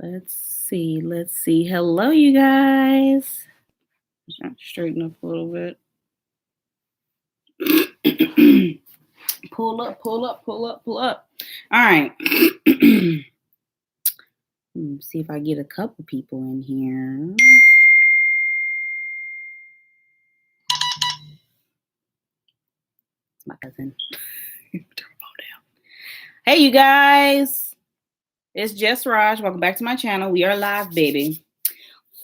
Let's see. Hello, you guys. Trying to straighten up a little bit. Pull up. All right. See if I get a couple people in here. It's my cousin. Turn the phone down. Hey, you guys. It's Jess Raj. Welcome back to my channel. We are live, baby.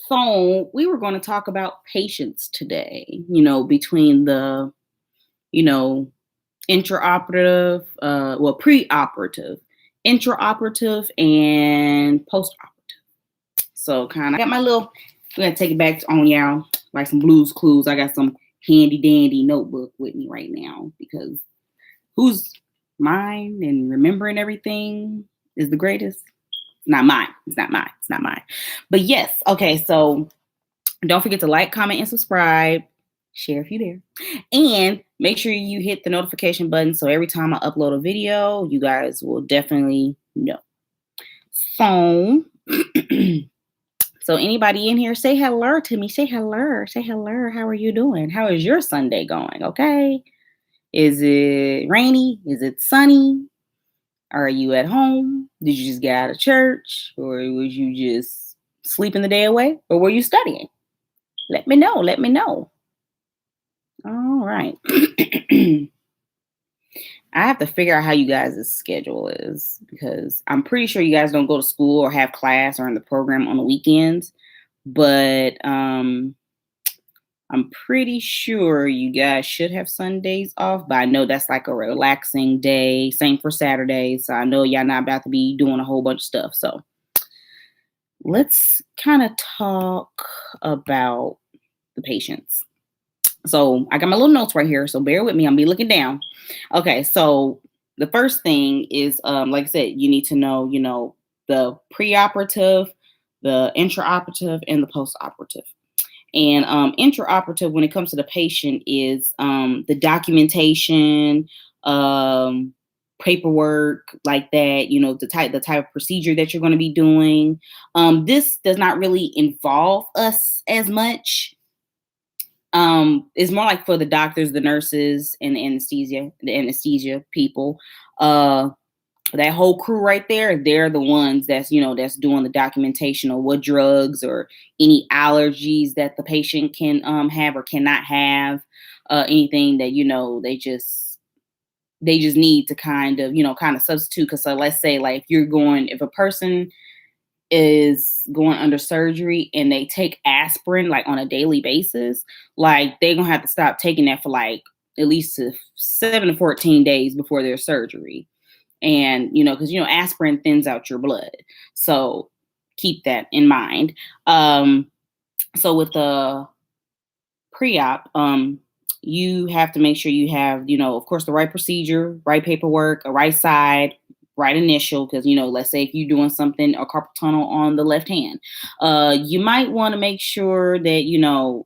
So we were going to talk about patience today, between the, intraoperative, preoperative, intraoperative, and postoperative. So kind of got my little, we're going to take it back on y'all, like some Blues Clues. I got some handy dandy notebook with me right now because who's mine and remembering everything is the greatest. It's not mine. But yes, okay, so don't forget to like, comment, and subscribe. Share if you're there. And make sure you hit the notification button so every time I upload a video, you guys will definitely know. So, so anybody in here, say hello to me. Say hello. How are you doing? How is your Sunday going? Okay. Is it rainy? Is it sunny? Are you at home? Did you just get out of church? Or was you just sleeping the day away? Or were you studying? Let me know. All right. I have to figure out how you guys' schedule is because I'm pretty sure you guys don't go to school or have class or in the program on the weekends. But I'm pretty sure you guys should have Sundays off. But I know that's like a relaxing day. Same for Saturdays. So I know y'all not about to be doing a whole bunch of stuff. So let's kind of talk about the patients. So I got my little notes right here. So bear with me. I'm be looking down. Okay. So the first thing is, like I said, you need to know, the preoperative, the intraoperative, and the postoperative. And intraoperative, when it comes to the patient, is the documentation, paperwork like that, the type of procedure that you're going to be doing. This does not really involve us as much. It's more like for the doctors, the nurses, and the anesthesia people. That whole crew right there, they're the ones that's doing the documentation of what drugs or any allergies that the patient can have or cannot have, anything that they just need to kind of substitute. Because let's say like if a person is going under surgery and they take aspirin like on a daily basis, like they're gonna have to stop taking that for like at least 7 to 14 days before their surgery. And because aspirin thins out your blood, so keep that in mind. So with the pre-op, you have to make sure you have of course the right procedure, right paperwork, a right side, right initial, because let's say if you're doing something, a carpal tunnel on the left hand, you might want to make sure that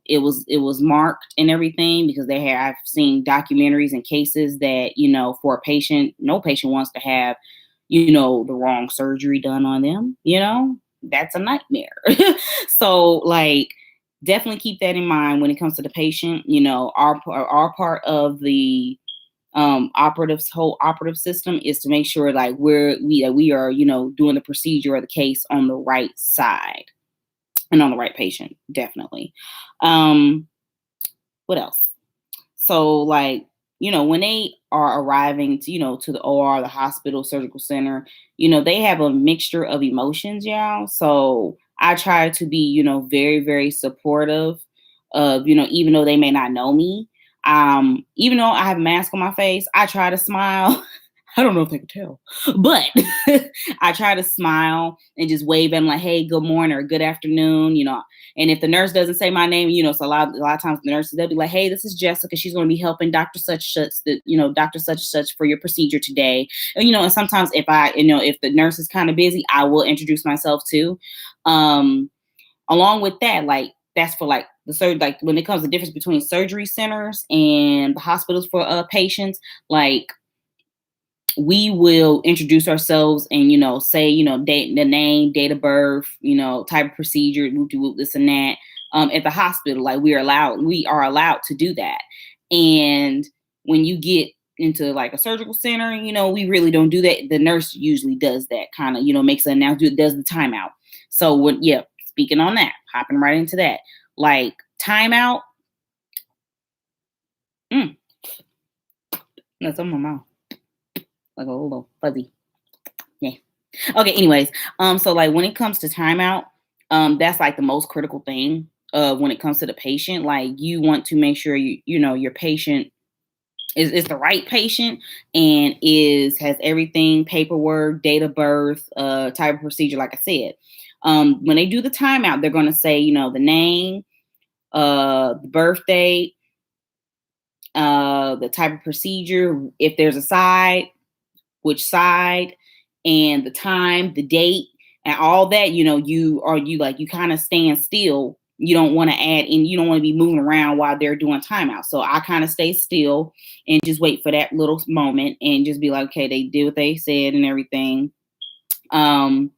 it was marked and everything, because I've seen documentaries and cases that for a patient, no patient wants to have the wrong surgery done on them. That's a nightmare. So like definitely keep that in mind when it comes to the patient. Our part of the whole operative system is to make sure like we are doing the procedure or the case on the right side and on the right patient, definitely. What else? So like when they are arriving to the OR, the hospital, surgical center, they have a mixture of emotions, y'all. So I try to be very, very supportive of even though they may not know me. Even though I have a mask on my face, I try to smile. I don't know if they can tell, but I try to smile and just wave at them like, hey, good morning or good afternoon, And if the nurse doesn't say my name, so a lot of times the nurses, they'll be like, hey, this is Jessica. She's going to be helping Dr. Such and Such, Dr. Such and Such for your procedure today. And, and sometimes if if the nurse is kind of busy, I will introduce myself too. Along with that, like, that's for like the surgery, like when it comes to the difference between surgery centers and the hospitals for patients, like we will introduce ourselves and, say, the name, date of birth, type of procedure, do this and that. At the hospital, like we are allowed to do that. And when you get into like a surgical center, we really don't do that. The nurse usually does that kind of, makes an announcement, does the timeout. So speaking on that, hopping right into that, like timeout. That's on my mouth. Like a little fuzzy. Yeah. Okay. Anyways, so like when it comes to timeout, that's like the most critical thing. When it comes to the patient, like you want to make sure your patient is the right patient and has everything, paperwork, date of birth, type of procedure. Like I said, when they do the timeout, they're going to say, the name, the birth date, the type of procedure, if there's a side, which side, and the time, the date, and all that. You kind of stand still. You don't want to add in, you don't want to be moving around while they're doing timeout. So I kind of stay still and just wait for that little moment and just be like, okay, they did what they said and everything. And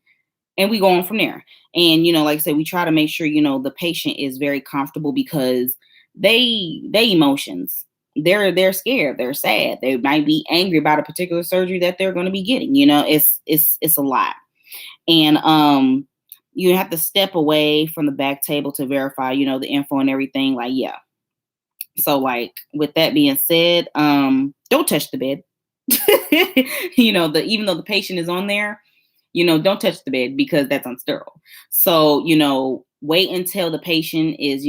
we go on from there. And, like I said, we try to make sure, the patient is very comfortable because they emotions, they're scared, they're sad, they might be angry about a particular surgery that they're going to be getting. It's a lot. And you have to step away from the back table to verify, the info and everything. Like, yeah. So like with that being said, don't touch the bed. Even though the patient is on there, don't touch the bed because that's unsterile. So, wait until the patient is,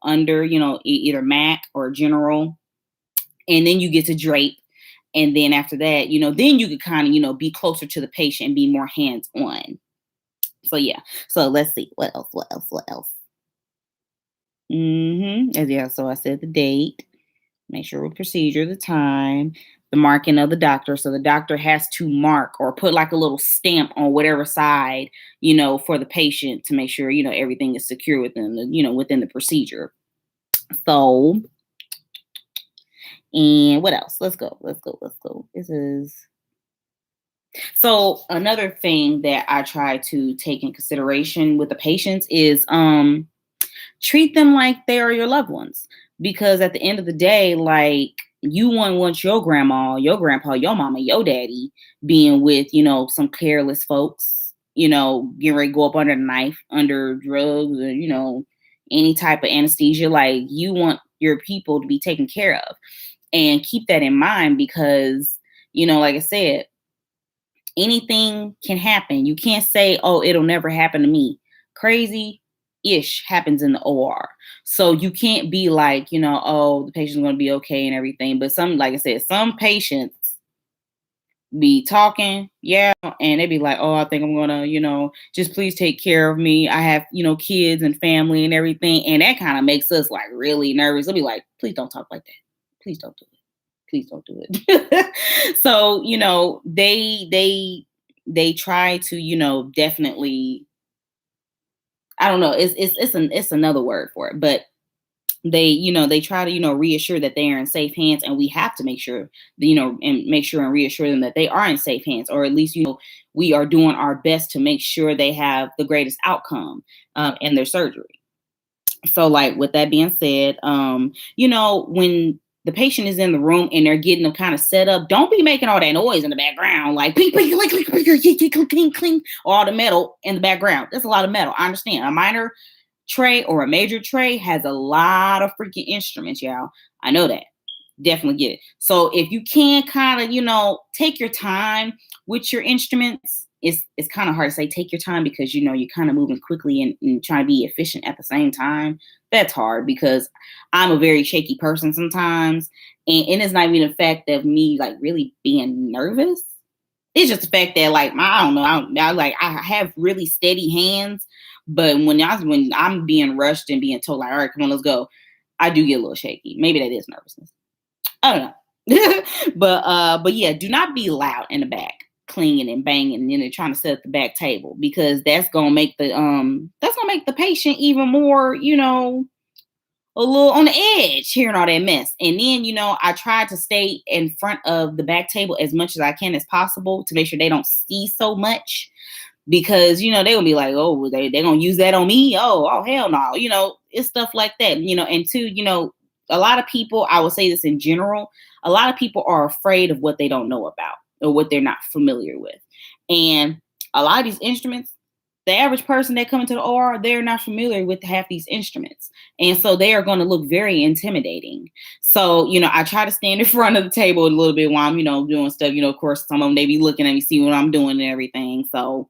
under, either MAC or general, and then you get to drape. And then after that, then you could kind of, be closer to the patient and be more hands-on. So yeah. So let's see. What else? Yeah, so I said the date, make sure with procedure, the time, the marking of the doctor. So the doctor has to mark or put like a little stamp on whatever side, for the patient to make sure, everything is secure within the procedure. So, and what else? Let's go. So another thing that I try to take in consideration with the patients is, treat them like they are your loved ones. Because at the end of the day, like you want your grandma, your grandpa, your mama, your daddy being with, some careless folks, getting ready to go up under the knife, under drugs, or, any type of anesthesia. Like you want your people to be taken care of. And keep that in mind because, like I said, anything can happen. You can't say, oh, it'll never happen to me. Crazy-ish happens in the OR. So you can't be like, oh, the patient's going to be okay and everything. But like I said, some patients be talking, yeah, and they be like, oh, I think I'm going to, just please take care of me. I have, kids and family and everything. And that kind of makes us like really nervous. They'll be like, please don't talk like that. Please don't do it. Please don't do it. So, they try to, definitely, I don't know, it's another word for it, but they try to, reassure that they are in safe hands, and we have to make sure, and reassure them that they are in safe hands, or at least, we are doing our best to make sure they have the greatest outcome in their surgery. So like with that being said, when the patient is in the room and they're getting them kind of set up, don't be making all that noise in the background, like clink, clink, clink, clink, clink, clink, clink, clink, all the metal in the background. There's a lot of metal. I understand. A minor tray or a major tray has a lot of freaking instruments, y'all. I know that. Definitely get it. So if you can kind of, take your time with your instruments, it's kind of hard to say take your time because, you're kind of moving quickly and trying to be efficient at the same time. That's hard because I'm a very shaky person sometimes. And it's not even the fact of me like really being nervous. It's just the fact that like, I don't know. I have really steady hands, but when I'm being rushed and being told like, all right, come on, let's go, I do get a little shaky. Maybe that is nervousness. I don't know. but yeah, do not be loud in the back, clinging and banging, and they're trying to set up the back table because that's gonna make the patient even more, a little on the edge hearing all that mess. And then, I tried to stay in front of the back table as much as I can as possible to make sure they don't see so much because, they will be like, oh, they're going to use that on me. Oh, hell no. It's stuff like that, and two, a lot of people, I will say this in general, a lot of people are afraid of what they don't know about or what they're not familiar with. And a lot of these instruments, the average person that come into the OR, they're not familiar with half these instruments. And so they are going to look very intimidating. So, I try to stand in front of the table a little bit while I'm, doing stuff. Of course, some of them, they be looking at me, see what I'm doing and everything. So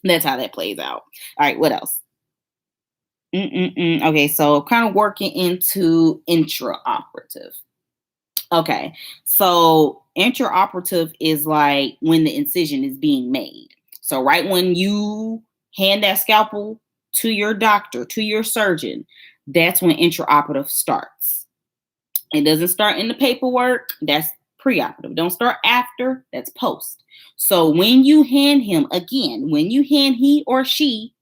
that's how that plays out. All right, what else? Okay, so kind of working into intraoperative. Okay, so intraoperative is like when the incision is being made. So right when you hand that scalpel to your doctor, to your surgeon, that's when intraoperative starts. It doesn't start in the paperwork. That's preoperative. Don't start after. That's post. So when you hand him, again, when you hand he or she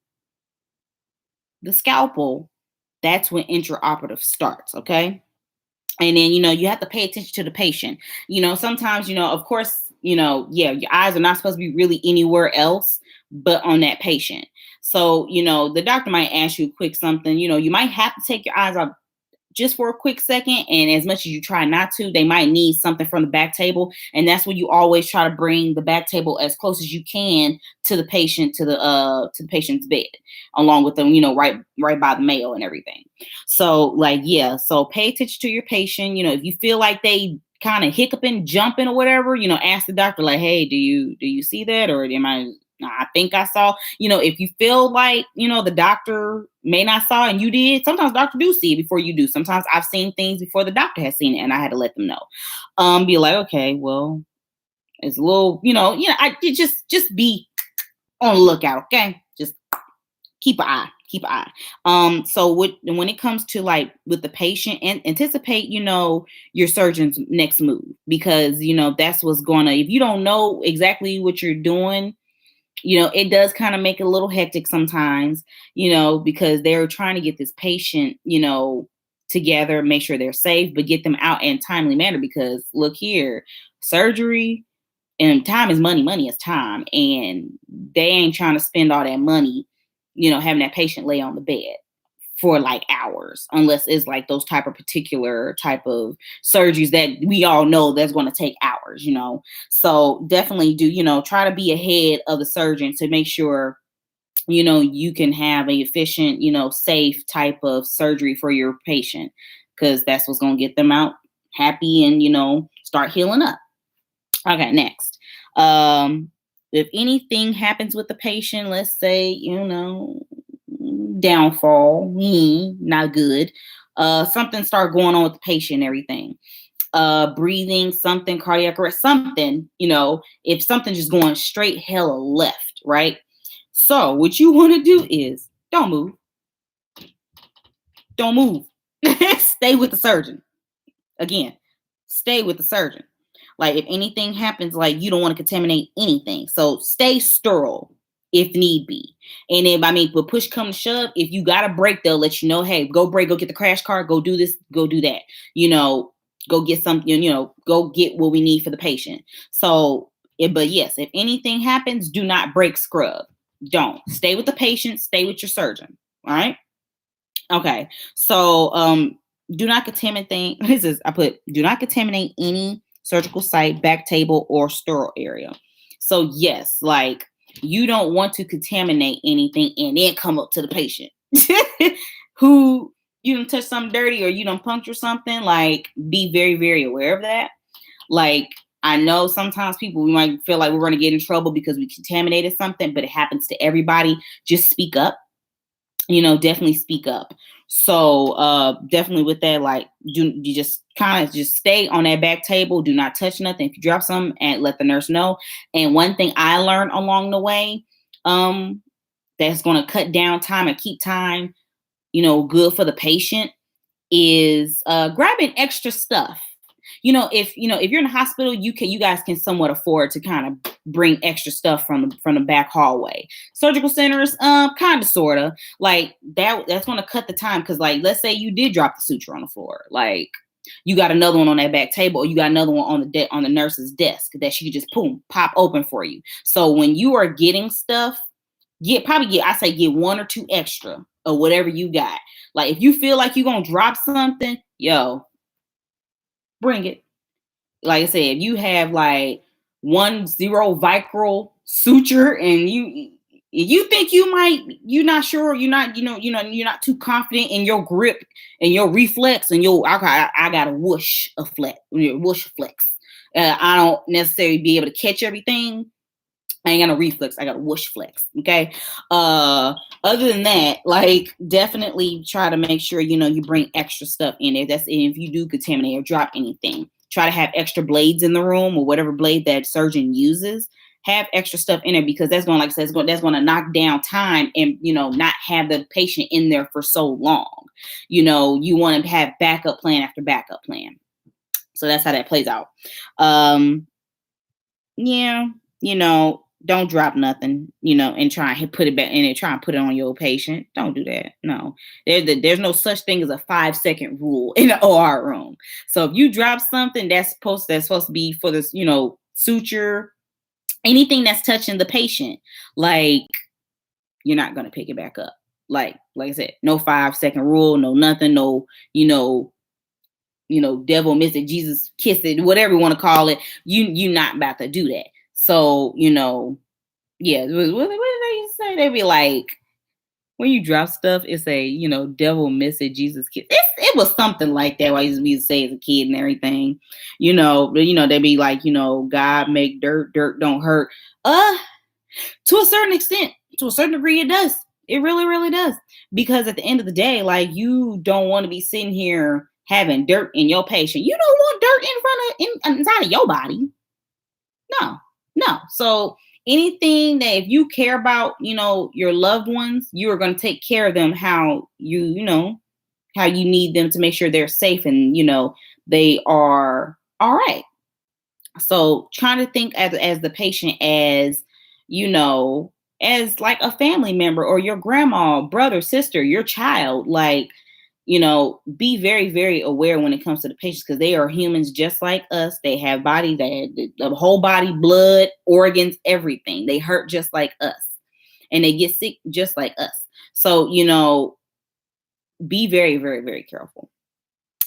the scalpel, that's when intraoperative starts, okay? And then, you have to pay attention to the patient. Sometimes, of course, yeah, your eyes are not supposed to be really anywhere else but on that patient. So, the doctor might ask you a quick something, you might have to take your eyes off just for a quick second. And as much as you try not to, they might need something from the back table. And that's when you always try to bring the back table as close as you can to the patient, to the patient's bed, along with them, right by the mail and everything. So yeah, so pay attention to your patient. If you feel like they kind of hiccuping, jumping or whatever, ask the doctor like, hey, do you see that? Or am I think I saw, if you feel like, the doctor may not saw and you did, sometimes doctor do see it before you do. Sometimes I've seen things before the doctor has seen it and I had to let them know. Be like, okay, well, it's a little, I just be on the lookout. Okay. Just keep an eye. So when it comes to like with the patient, and anticipate, your surgeon's next move, because, that's what's gonna, if you don't know exactly what you're doing, it does kind of make it a little hectic sometimes, because they're trying to get this patient, together, make sure they're safe, but get them out in a timely manner. Because look here, surgery and time is money. Money is time. And they ain't trying to spend all that money, having that patient lay on the bed for like hours, unless it's like those particular type of surgeries that we all know that's going to take hours, So definitely do, try to be ahead of the surgeon to make sure, you can have an efficient, safe type of surgery for your patient, because that's what's going to get them out happy and, start healing up. Okay, next. If anything happens with the patient, let's say, downfall, not good. Something start going on with the patient and everything. Breathing, something, cardiac arrest, something, if something just going straight hella left, right? So what you want to do is don't move. Don't move. Stay with the surgeon. Again, stay with the surgeon. Like if anything happens, like you don't want to contaminate anything. So stay sterile if need be. And if but push come to shove, if you got a break, they'll let you know, hey, go break, go get the crash cart, go do this, go do that. Go get something, go get what we need for the patient. So, but yes, if anything happens, do not break scrub. Don't. Stay with the patient, stay with your surgeon. All right. Okay. So do not contaminate do not contaminate any surgical site, back table, or sterile area. So yes, like you don't want to contaminate anything and then come up to the patient who you don't touch something dirty or you don't puncture something. Like be very, very aware of that. Like I know sometimes we might feel like we're going to get in trouble because we contaminated something, but it happens to everybody. Just speak up. Definitely speak up. So definitely with that, like you just kind of just stay on that back table. Do not touch nothing. If you drop something, and let the nurse know. And one thing I learned along the way, that's going to cut down time and keep time, good for the patient, is grabbing extra stuff. If you're in the hospital, you guys can somewhat afford to kind of bring extra stuff from the back hallway. Surgical centers, kind of, sort of, like that's going to cut the time. Because, like, let's say you did drop the suture on the floor, like you got another one on that back table, or you got another one on the nurse's desk that she could just pop open for you. So when you are getting stuff, get 1 or 2 extra or whatever you got. Like, if you feel like you're gonna drop something, yo, bring it. Like I said, if you have like 1 0 vicral suture and you think you're not sure, you're not too confident in your grip and your reflex and I got a whoosh flex. I don't necessarily be able to catch everything. I ain't got no reflex. I got a whoosh flex. Okay. Other than that, like, definitely try to make sure, you bring extra stuff in there. If you do contaminate or drop anything, try to have extra blades in the room, or whatever blade that surgeon uses. Have extra stuff in there, because that's going, like I said, that's going to knock down time and, not have the patient in there for so long. You want to have backup plan after backup plan. So that's how that plays out. Yeah, don't drop nothing, and try and put it back in and try and put it on your patient. Don't do that. No, there's no such thing as a 5-second rule in the OR room. So if you drop something that's supposed to be for this, suture, anything that's touching the patient, like, you're not going to pick it back up. Like I said, no 5-second rule, no nothing, no, devil miss it, Jesus kiss it, whatever you want to call it. You're not about to do that. So, yeah, what did they say? They be like, when you drop stuff, it's a, devil miss it, Jesus kiss. It was something like that. I used to say as a kid and everything, they be like, God make dirt don't hurt. To a certain extent, to a certain degree, it does. It really, really does. Because at the end of the day, like, you don't want to be sitting here having dirt in your patient. You don't want dirt inside of your body. No. So anything that, if you care about, your loved ones, you are going to take care of them how how you need them to make sure they're safe and, they are all right. So trying to think as the patient as, as like a family member, or your grandma, brother, sister, your child, like, be very, very aware when it comes to the patients, because they are humans just like us. They have bodies, the whole body, blood, organs, everything. They hurt just like us, and they get sick just like us. So, be very, very, very careful.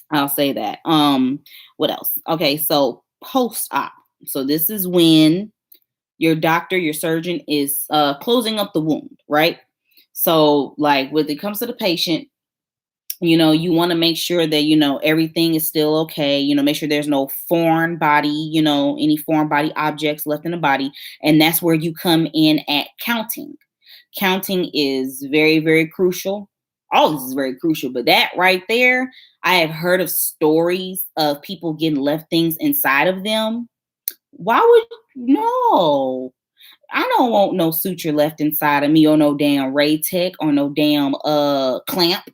I'll say that. What else? Okay, so post-op. So this is when your doctor, your surgeon is closing up the wound, right? So, like, when it comes to the patient, you want to make sure that, everything is still okay. Make sure there's no foreign body, any foreign body objects left in the body. And that's where you come in at counting. Counting is very, very crucial. All this is very crucial, but that right there, I have heard of stories of people getting left things inside of them. Why would, no, I don't want no suture left inside of me, or no damn Ray Tech, or no damn clamp.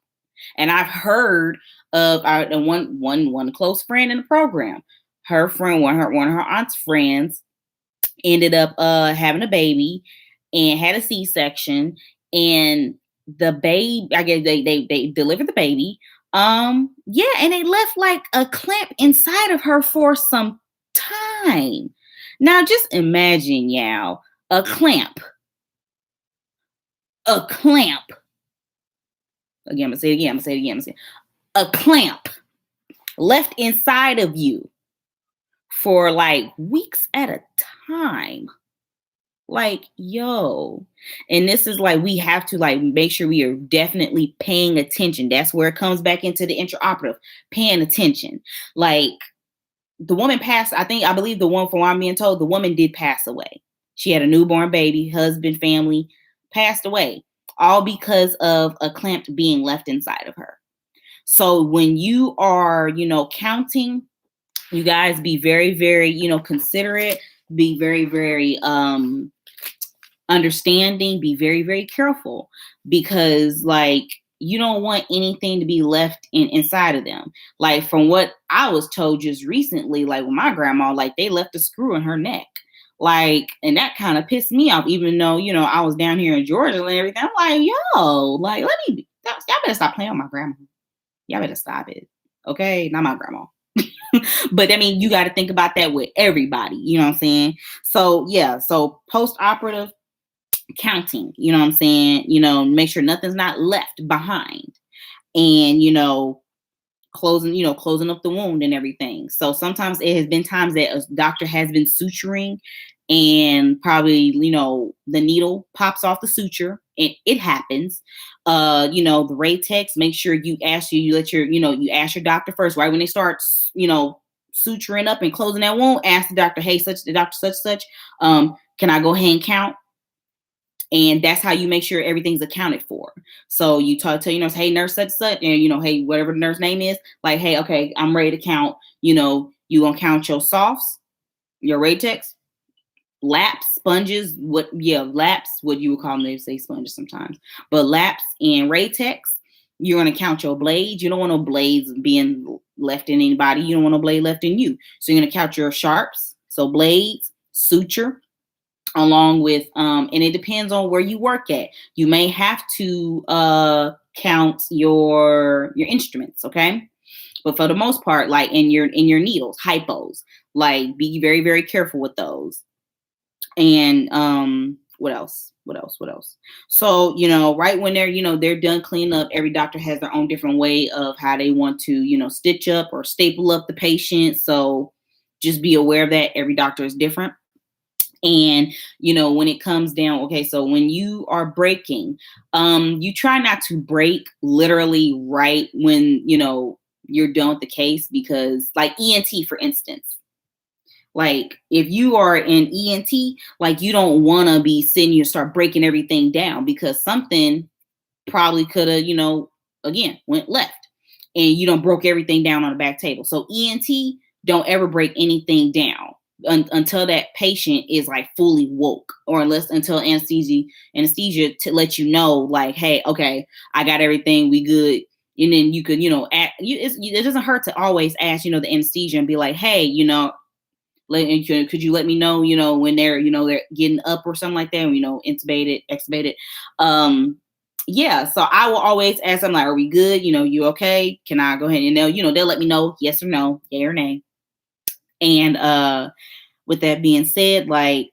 And I've heard of one close friend in the program. Her friend, one of her aunt's friends, ended up having a baby and had a C-section. And the baby, I guess they delivered the baby. And they left like a clamp inside of her for some time. Now just imagine, y'all, a clamp. Again, I'm gonna say it again. A clamp left inside of you for like weeks at a time. Like, yo. And this is like, we have to like make sure we are definitely paying attention. That's where it comes back into the intraoperative, paying attention. Like, the woman passed, I believe the one, from what I'm being told, the woman did pass away. She had a newborn baby, husband, family, passed away. All because of a clamp being left inside of her. So when you are, counting, you guys be very, very, considerate, be very, very understanding, be very, very careful, because like, you don't want anything to be left inside of them. Like, from what I was told just recently, like with my grandma, like they left a screw in her neck. Like, and that kind of pissed me off, even though, I was down here in Georgia and everything. I'm like, yo, like, y'all better stop playing with my grandma. Y'all better stop it. Okay. Not my grandma. But I mean, you got to think about that with everybody. You know what I'm saying? So yeah. So post-operative counting, you know what I'm saying? Make sure nothing's not left behind. And, closing up the wound and everything. So sometimes it has been times that a doctor has been suturing and probably, the needle pops off the suture. It happens. The Raytex, make sure you ask your doctor first, right? When they start, suturing up and closing that wound, ask the doctor, hey, the doctor such, can I go ahead and count? And that's how you make sure everything's accounted for. So you tell your nurse, hey, nurse such, and, hey, whatever the nurse name is, like, hey, okay, I'm ready to count. You going to count your softs, your Raytex, laps, sponges, laps, what you would call them, they say sponges sometimes, but laps and Raytex. You're going to count your blades. You don't want no blades being left in anybody. You don't want no blade left in you. So you're going to count your sharps. So blades, suture, along with, and it depends on where you work at. You may have to count your instruments, okay? But for the most part, like in your needles, hypos, like be very, very careful with those. And what else? So, right when they're done cleaning up, every doctor has their own different way of how they want to, stitch up or staple up the patient. So just be aware of that. Every doctor is different. And, when it comes down, okay, so when you are breaking, you try not to break literally right when, you're done with the case, because like ENT, for instance, like if you are in ENT, like you don't want to be sitting, you start breaking everything down, because something probably could have, again, went left and you don't broke everything down on the back table. So ENT, don't ever break anything down until that patient is like fully woke, or until anesthesia to let you know, like, hey, okay, I got everything, we good. And then you could, it doesn't hurt to always ask, the anesthesia and be like, hey, could you let me know, when they're getting up or something like that, intubated, extubated. Yeah. So I will always ask them, like, are we good? You okay? Can I go ahead? And they'll let me know yes or no, yay or nay. And with that being said, like,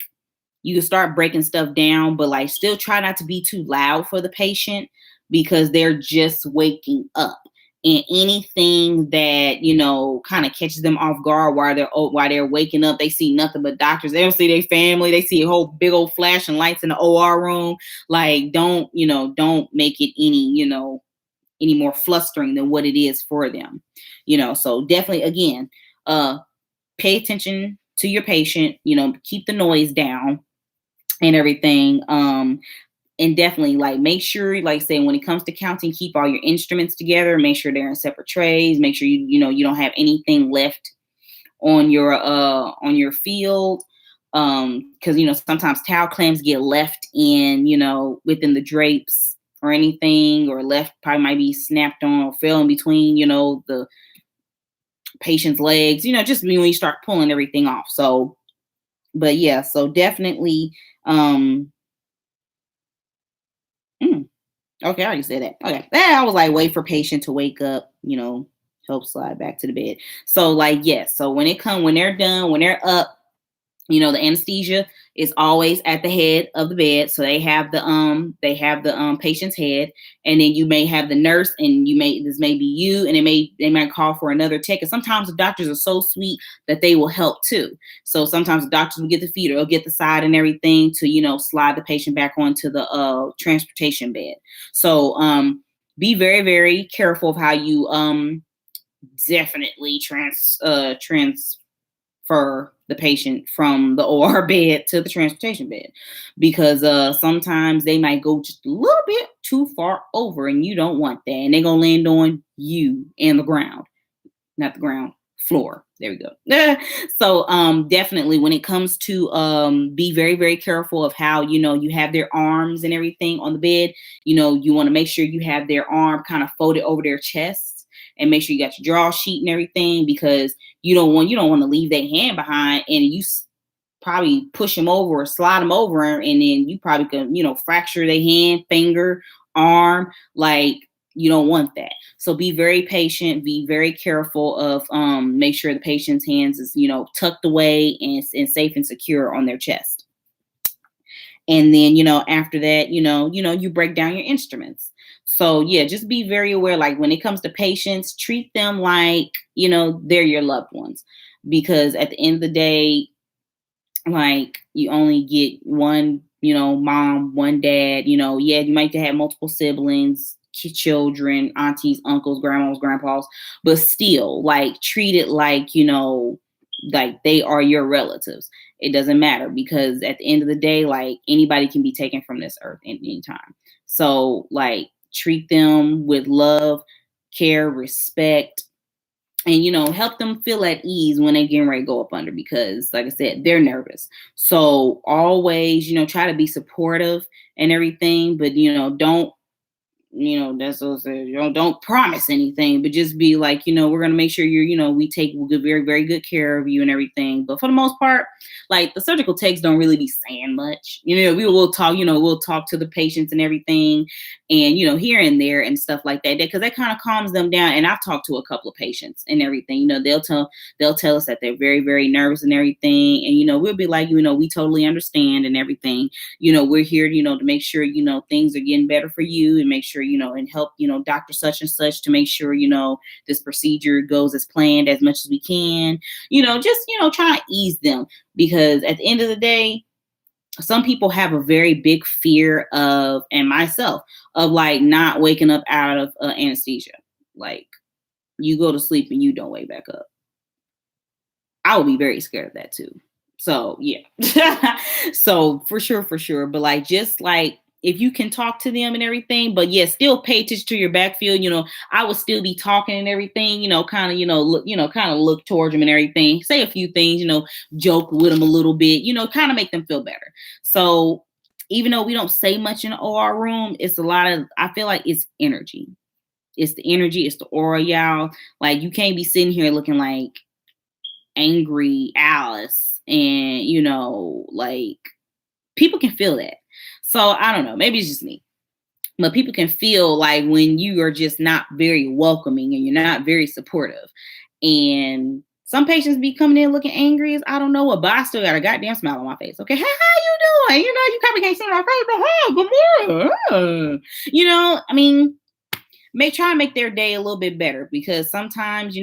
you can start breaking stuff down, but like still try not to be too loud for the patient, because they're just waking up. And anything that, kind of catches them off guard while they're waking up, they see nothing but doctors. They don't see their family. They see a whole big old flashing lights in the OR room. Like, don't make it any more flustering than what it is for them. So definitely, again, pay attention to your patient, keep the noise down and everything. And definitely, like, make sure, like, say, when it comes to counting, keep all your instruments together. Make sure they're in separate trays. Make sure you don't have anything left on your field. Because sometimes towel clamps get left in, within the drapes or anything, or probably might be snapped on or fell in between, the patient's legs. Just when you start pulling everything off. So, but yeah, so definitely. Okay, I already said that. Okay. Then I was like, wait for patient to wake up, help slide back to the bed. So like, yes. So when they're done, when they're up, the anesthesia is always at the head of the bed. So they have the patient's head, and then you may have the nurse, and this may be you, and they might call for another tech. And sometimes the doctors are so sweet that they will help too. So sometimes the doctors will get the feet, or they'll get the side and everything to, slide the patient back onto the transportation bed. So be very, very careful of how you definitely transfer the patient from the OR bed to the transportation bed, because sometimes they might go just a little bit too far over, and you don't want that, and they're gonna land on you and the ground, not the ground, floor. There we go. So definitely, when it comes to be very, very careful of how you have their arms and everything on the bed. You want to make sure you have their arm kind of folded over their chest, and make sure you got your draw sheet and everything, because you don't want to leave their hand behind and you probably push them over or slide them over, and then you probably can, fracture their hand, finger, arm. Like, you don't want that. So be very patient, be very careful of make sure the patient's hands is, tucked away and safe and secure on their chest. And then, after that, you break down your instruments. So yeah, just be very aware. Like when it comes to patients, treat them like, they're your loved ones, because at the end of the day, like you only get one, mom, one dad, yeah, you might have multiple siblings, children, aunties, uncles, grandmas, grandpas, but still like treat it like, like they are your relatives. It doesn't matter, because at the end of the day, like anybody can be taken from this earth at any time. So like treat them with love, care, respect, and help them feel at ease when they getting ready to go up under, because like I said, they're nervous. So always, try to be supportive and everything, but don't, that's what I said, don't promise anything, but just be like, we're going to make sure you're, we take good, very, very good care of you and everything. But for the most part, like the surgical techs don't really be saying much. We will talk, we'll talk to the patients and everything, and, here and there and stuff like that, because that kind of calms them down. And I've talked to a couple of patients and everything, they'll tell us that they're very, very nervous and everything. And, we'll be like, we totally understand and everything. We're here, to make sure, things are getting better for you, and make sure, and help, Dr. such and such to make sure, this procedure goes as planned as much as we can, just, try to ease them, because at the end of the day, some people have a very big fear of, and myself, of like not waking up out of anesthesia. Like you go to sleep and you don't wake back up. I would be very scared of that too. So yeah. So for sure. But like, just like, if you can talk to them and everything, but yeah, still pay attention to your backfield. I would still be talking and everything, kind of look towards them and everything, say a few things, joke with them a little bit, kind of make them feel better. So even though we don't say much in the OR room, it's a lot of, I feel like it's energy. It's the energy, it's the aura, y'all. Like you can't be sitting here looking like angry Alice, and like people can feel that. So I don't know, maybe it's just me, but people can feel like when you are just not very welcoming and you're not very supportive. And some patients be coming in looking angry as I don't know what, but I still got a goddamn smile on my face. Okay, hey, how you doing? You probably can't see my face, but hey, good morning. I mean, try and make their day a little bit better, because sometimes,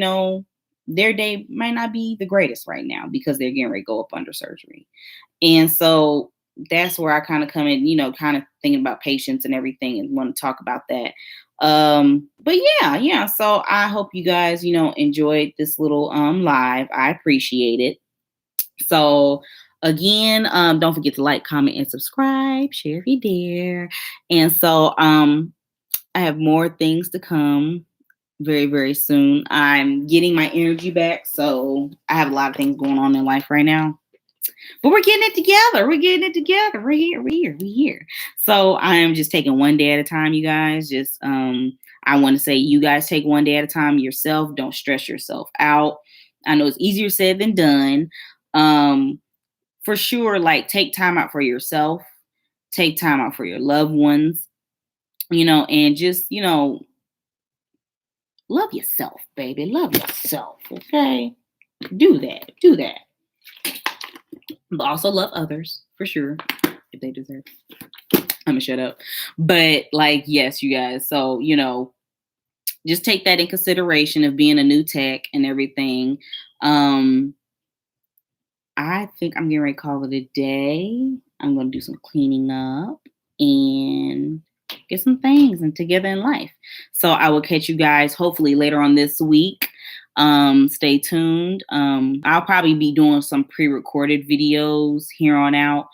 their day might not be the greatest right now because they're getting ready to go up under surgery. And so that's where I kind of come in, kind of thinking about patients and everything, and want to talk about that. But yeah. So I hope you guys, enjoyed this little live. I appreciate it. So again, don't forget to like, comment, and subscribe. Share if you dare. And so I have more things to come very, very soon. I'm getting my energy back, so I have a lot of things going on in life right now. But we're getting it together. We're here. So I'm just taking one day at a time, you guys. Just I want to say, you guys take one day at a time yourself. Don't stress yourself out. I know it's easier said than done. For sure, like take time out for yourself. Take time out for your loved ones. And just, love yourself, baby. Love yourself. Okay. Do that. But also love others, for sure, if they deserve it. I'm gonna shut up. But like, yes, you guys. So, just take that in consideration of being a new tech and everything. I think I'm getting ready to call it a day. I'm going to do some cleaning up and get some things and together in life. So I will catch you guys hopefully later on this week. Stay tuned. I'll probably be doing some pre-recorded videos here on out,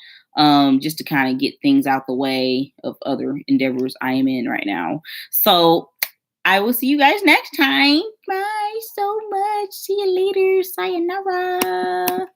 just to kind of get things out the way of other endeavors I am in right now. So I will see you guys next time. Bye so much. See you later. Sayonara.